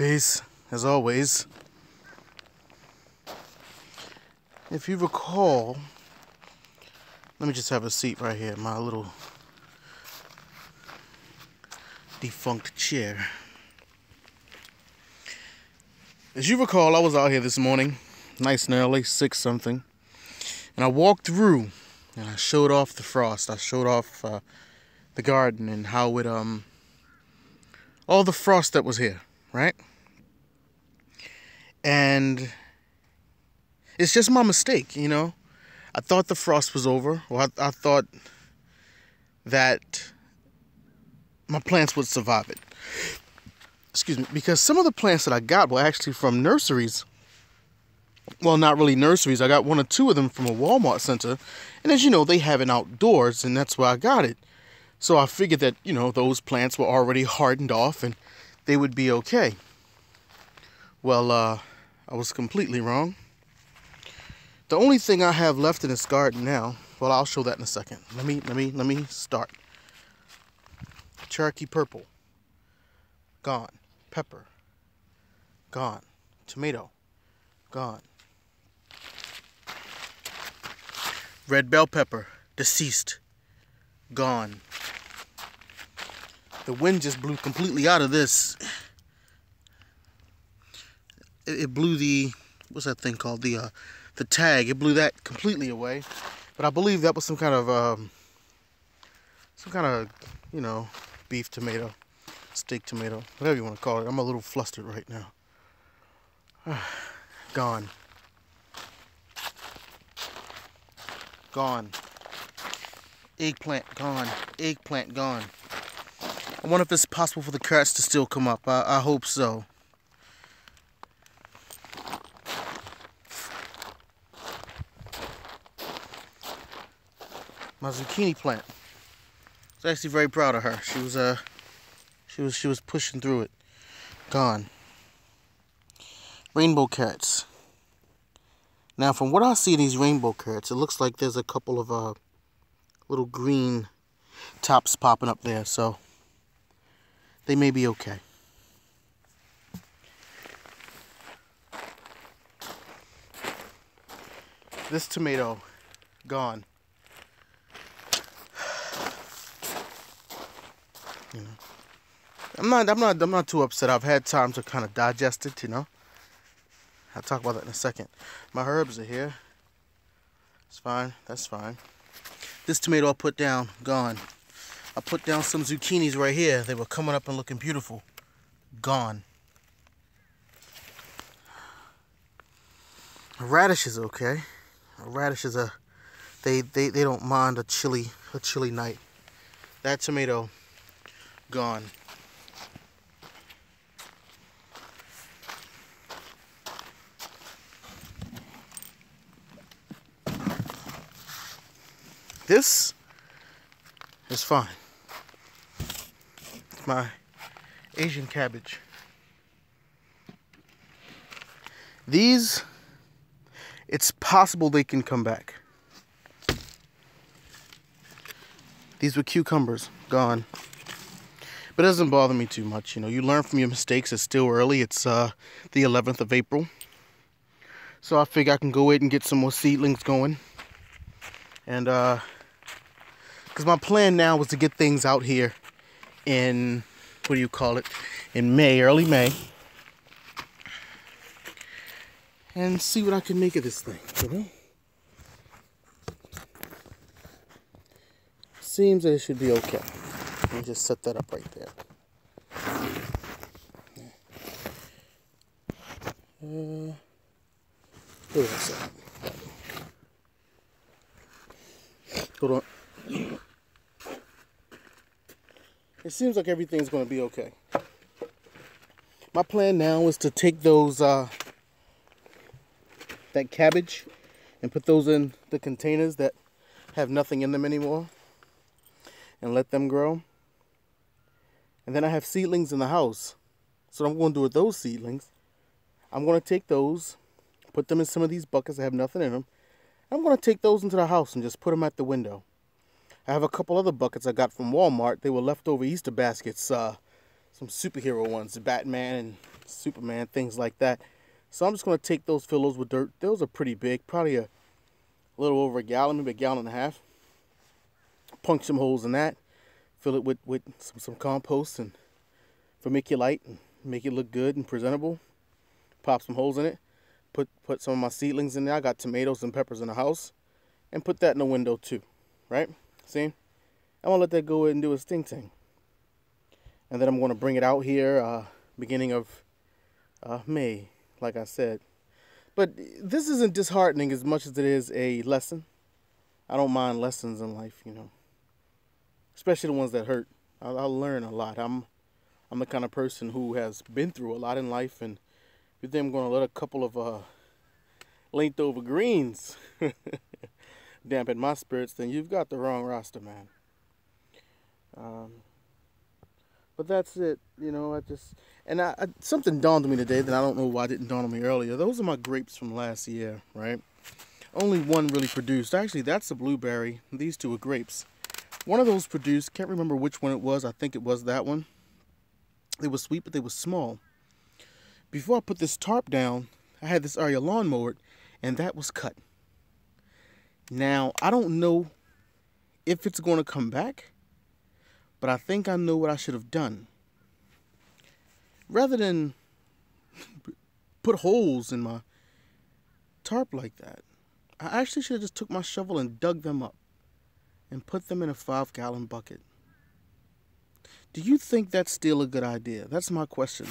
Peace, as always. If you recall, let me just have a seat right here, my little defunct chair. As you recall, I was out here this morning, nice and early, 6 something, and I walked through and I showed off the frost. I showed off the garden and how it, all the frost that was here, right? And it's just my mistake, you know. I thought the frost was over, or I thought that my plants would survive it. Excuse me, because some of the plants that I got were actually from nurseries. Well, not really nurseries. I got 1 or 2 of them from a Walmart center. And as you know, they have it outdoors, and that's where I got it. So I figured that, you know, those plants were already hardened off and they would be okay. Well, I was completely wrong. The only thing I have left in this garden now, well, I'll show that in a second. Let me start. Cherokee purple, gone. Pepper, gone. Tomato, gone. Red bell pepper, deceased, gone. The wind just blew completely out of this. It blew the, what's that thing called? The tag. It blew that completely away. But I believe that was some kind of, you know, beef tomato, steak tomato, whatever you want to call it. I'm a little flustered right now. Gone. Gone. Eggplant, gone. Eggplant, gone. I wonder if it's possible for the carrots to still come up. I hope so. My zucchini plant. I was actually very proud of her. She was pushing through it. Gone. Rainbow carrots. Now, from what I see in these rainbow carrots, it looks like there's a couple of little green tops popping up there, so they may be okay. This tomato, gone. You know, I'm not too upset. I've had time to kind of digest it, you know. I'll talk about that in a second. My herbs are here. It's fine. That's fine. This tomato I put down, gone. I put down some zucchinis right here. They were coming up and looking beautiful. Gone. A radish is okay. A radish is they don't mind a chilly night. That tomato, gone. This is fine. It's my Asian cabbage. These, it's possible they can come back. These were cucumbers, gone. But it doesn't bother me too much. You know, you learn from your mistakes. It's still early. It's the 11th of April. So I figure I can go ahead and get some more seedlings going. And, because my plan now was to get things out here in, what do you call it, in May, early May. And see what I can make of this thing, you know? Seems that it should be okay. Let me just set that up right there. Hold on a second. Hold on. It seems like everything's going to be okay. My plan now is to take those, that cabbage and put those in the containers that have nothing in them anymore and let them grow. And then I have seedlings in the house. So what I'm going to do with those seedlings, I'm going to take those, put them in some of these buckets that have nothing in them. I'm going to take those into the house and just put them at the window. I have a couple other buckets I got from Walmart. They were leftover Easter baskets. Some some superhero ones, the Batman and Superman, things like that. So I'm just going to take those, fill those with dirt. Those are pretty big, probably a little over a gallon, maybe a gallon and a half. Punch some holes in that, fill it with some compost and vermiculite and make it look good and presentable. Pop some holes in it, put some of my seedlings in there. I got tomatoes and peppers in the house, and put that in the window too, right? See? I'm going to let that go ahead and do its thing. And then I'm going to bring it out here beginning of May, like I said. But this isn't disheartening as much as it is a lesson. I don't mind lessons in life, you know. Especially the ones that hurt. I'll learn a lot. I'm the kind of person who has been through a lot in life, and you think I'm going to let a couple of leftover greens dampen my spirits, then you've got the wrong roster, man. But that's it, you know. Something dawned on me today that I don't know why it didn't dawn on me earlier. Those are my grapes from last year, right? Only one really produced. Actually, that's a blueberry. These two are grapes. One of those produced. Can't remember which one it was. I think it was that one. They were sweet, but they were small. Before I put this tarp down, I had this area lawn mowed, and that was cut. Now, I don't know if it's going to come back, but I think I know what I should have done. Rather than put holes in my tarp like that, I actually should have just took my shovel and dug them up and put them in a 5-gallon bucket. Do you think that's still a good idea? That's my question.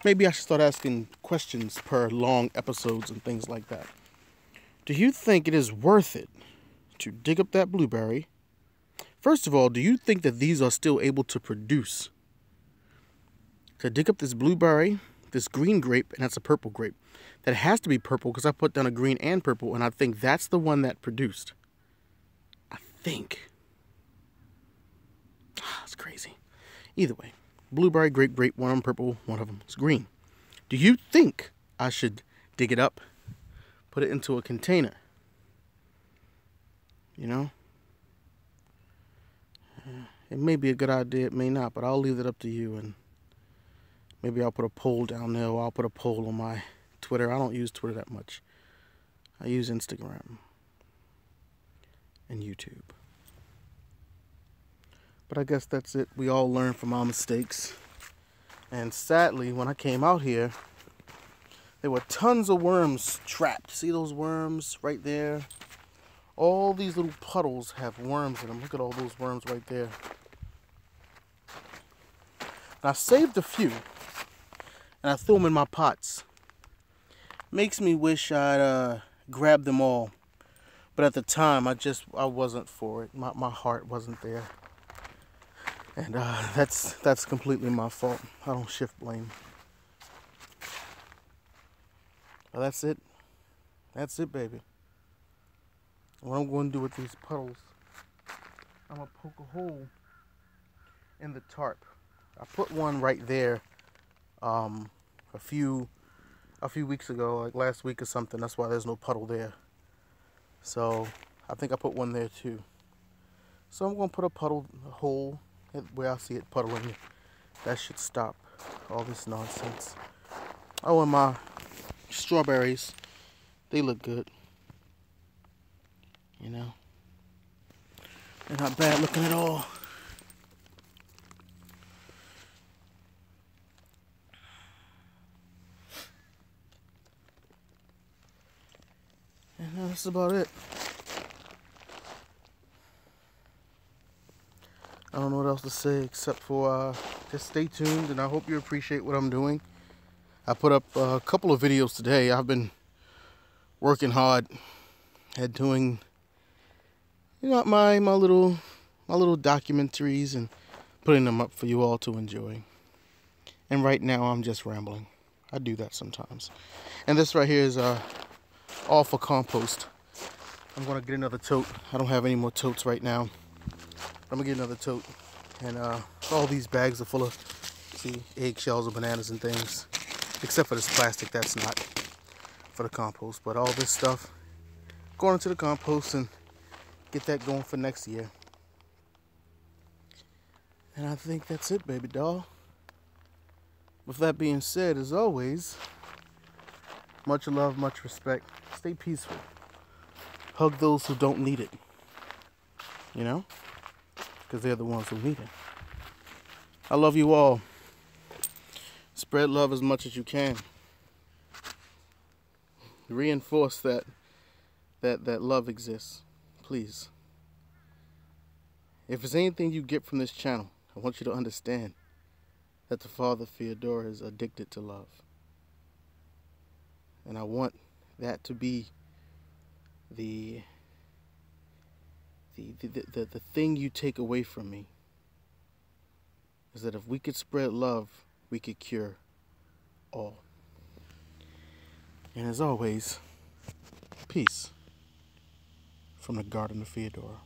Maybe I should start asking questions per long episodes and things like that. Do you think it is worth it to dig up that blueberry? First of all, do you think that these are still able to produce? To dig up this blueberry, this green grape, and that's a purple grape. That has to be purple because I put down a green and purple, and I think that's the one that produced. I think. It's crazy. Either way, blueberry, grape, one of them purple, one of them is green. Do you think I should dig it up, put it into a container? You know? It may be a good idea, it may not, but I'll leave it up to you, and maybe I'll put a poll down there, or I'll put a poll on my Twitter. I don't use Twitter that much. I use Instagram and YouTube. But I guess that's it. We all learn from our mistakes. And sadly, when I came out here, there were tons of worms trapped. See those worms right there? All these little puddles have worms in them. Look at all those worms right there. And I saved a few, and I threw them in my pots. Makes me wish I'd grabbed them all. But at the time, I wasn't for it. My heart wasn't there. And that's completely my fault. I don't shift blame. Well, that's it. That's it, baby. What I'm going to do with these puddles, I'm going to poke a hole in the tarp. I put one right there a few weeks ago, like last week or something. That's why there's no puddle there. So I think I put one there too. So I'm going to put a hole where I see it puddling. That should stop all this nonsense. Oh, and my strawberries, they look good. You know, they're not bad looking at all. And that's about it. I don't know what else to say except for just stay tuned, and I hope you appreciate what I'm doing. I put up a couple of videos today. I've been working hard at doing, you know, my little documentaries and putting them up for you all to enjoy. And right now I'm just rambling. I do that sometimes. And this right here is all for compost. I'm gonna get another tote. I don't have any more totes right now. I'm gonna get another tote, and all these bags are full of, see, eggshells or bananas and things, except for this plastic. That's not for the compost, but all this stuff going into the compost and get that going for next year. And I think that's it, baby doll. With that being said, as always, much love, much respect. Stay peaceful. Hug those who don't need it. You know? Because they're the ones who need it. I love you all. Spread love as much as you can. Reinforce that love exists. Please. If there's anything you get from this channel, I want you to understand that the father, Feodora, is addicted to love. And I want that to be the thing you take away from me. Is that if we could spread love, we could cure all. And as always, peace from the Garden of Feodora.